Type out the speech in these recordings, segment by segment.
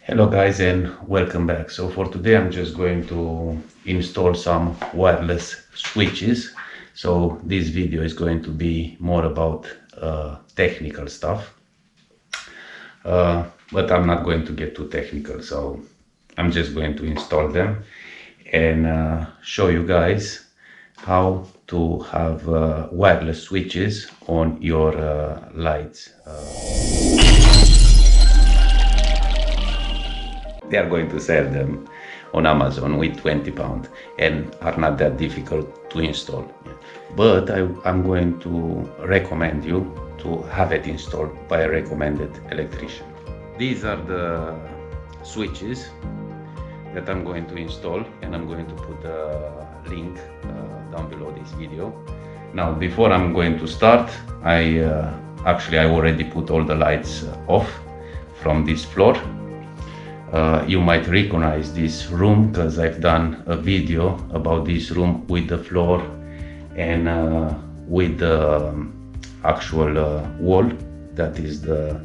Hello guys and welcome back. So for today I'm just going to install some wireless switches. So this video is going to be more about technical stuff, but I'm not going to get too technical. So I'm just going to install them and show you guys how to have wireless switches on your lights. They are going to sell them on Amazon with £20 and are not that difficult to install. But I'm going to recommend you to have it installed by a recommended electrician. These are the switches that I'm going to install, and I'm going to put a link down below this video. Now, before I'm going to start, I already put all the lights off from this floor. You might recognize this room because I've done a video about this room with the floor and with the actual wall. That is the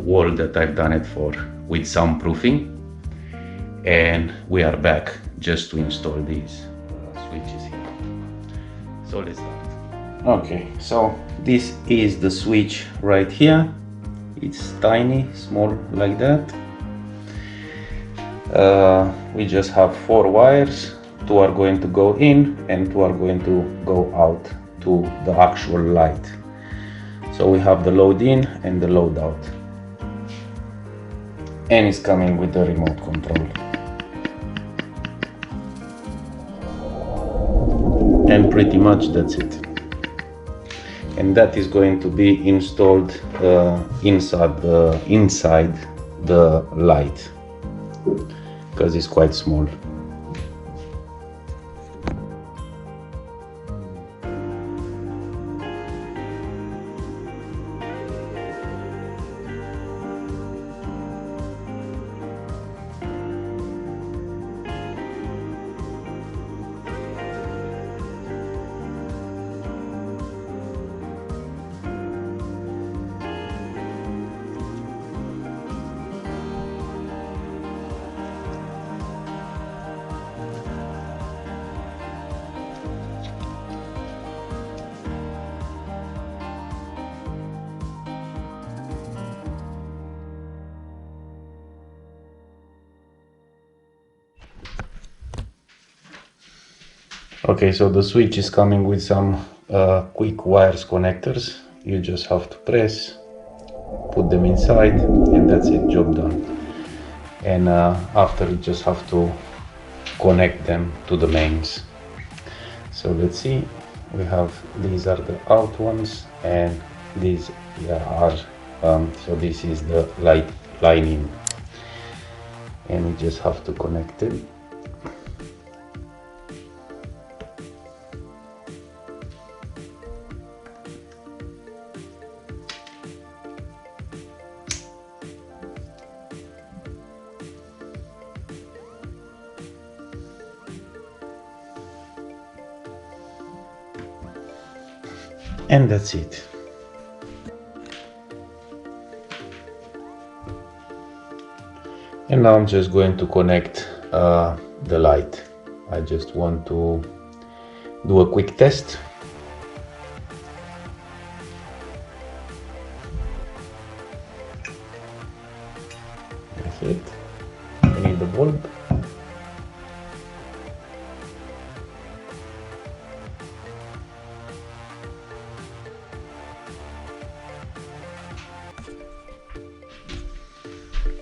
wall that I've done it for with soundproofing. And we are back just to install these switches here. So let's start. Okay, so this is the switch right here. It's tiny, small like that. We just have 4 wires. 2 are going to go in and 2 are going to go out to the actual light. So we have the load in and the load out, and it's coming with the remote control. And pretty much that's it. And that is going to be installed inside the light, because it's quite small. Okay, so the switch is coming with some quick wires connectors. You just have to press, put them inside, and that's it, job done. And after you just have to connect them to the mains. So let's see, we have, these are the out ones, and these are, so this is the line in, and we just have to connect them. And that's it. And now I'm just going to connect the light. I just want to do a quick test. That's it. I need the bulb.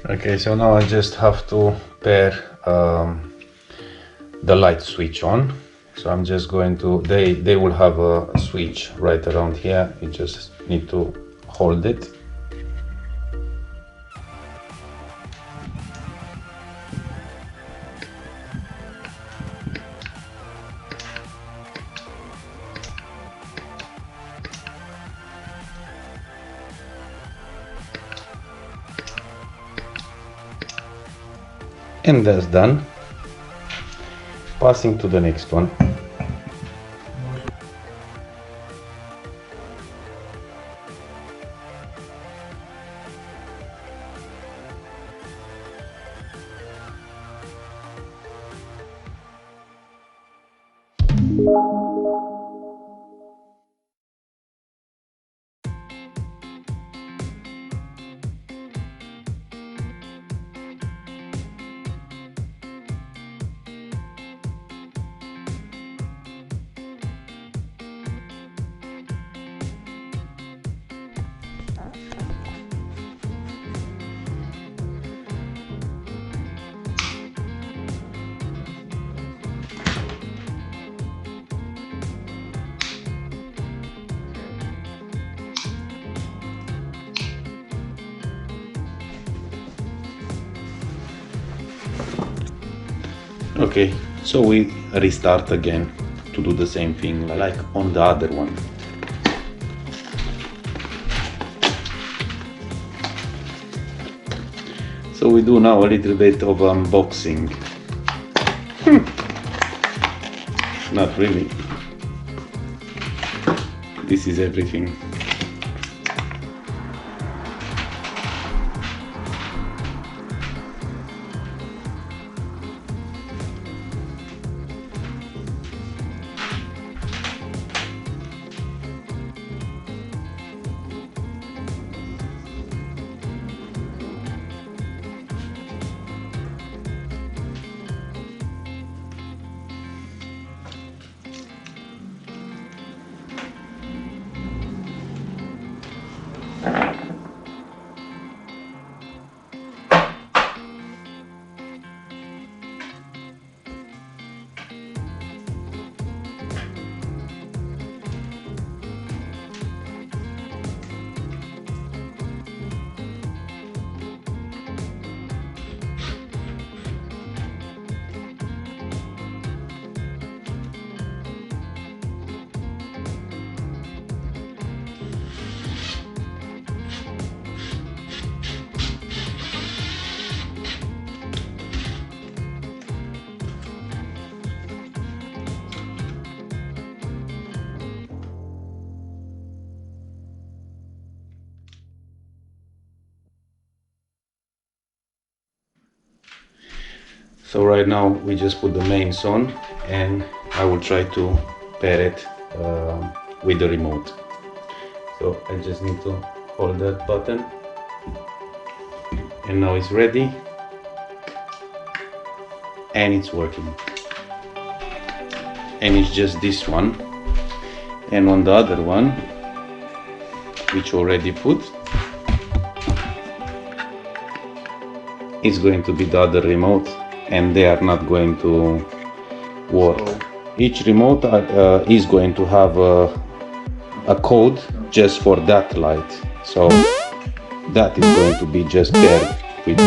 Okay, so now I just have to pair the light switch on. So I'm just going to, they will have a switch right around here. You just need to hold it. And that's done. Passing to the next one. Okay, so we restart again to do the same thing like on the other one. So we do now a little bit of unboxing. Not really. This is everything. So right now we just put the mains on, and I will try to pair it with the remote. So I just need to hold that button, and now it's ready and it's working. And it's just this one, and on the other one, which already put, it's going to be the other remote, and they are not going to work. Each remote is going to have a code just for that light, so that is going to be just paired with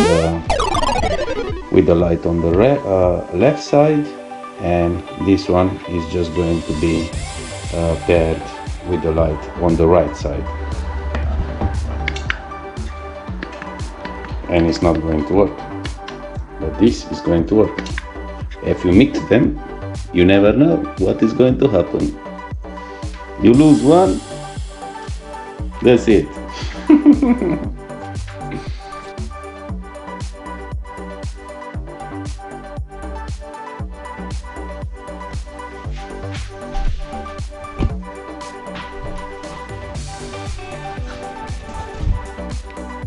the light on the left side, and this one is just going to be paired with the light on the right side, and it's not going to work. But this is going to work. If you mix them, you never know what is going to happen. You lose one, that's it.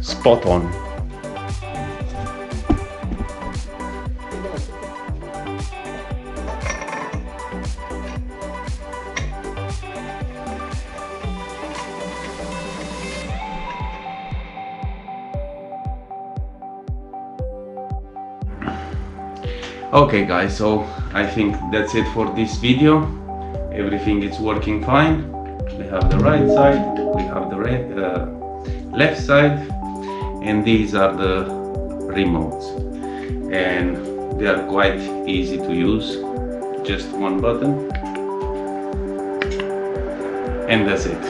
Spot on. Okay guys, so I think that's it for this video. Everything is working fine. We have the right side, we have the left side, and these are the remotes, and they are quite easy to use. Just one button and that's it.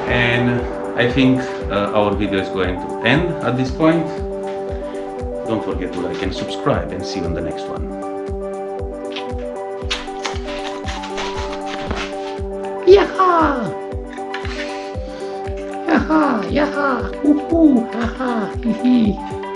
And I think our video is going to end at this point. Don't forget to like and subscribe, and see you on the next one. Yaha! Yaha! Yaha! Hoo hoo! Haha! Hee hee!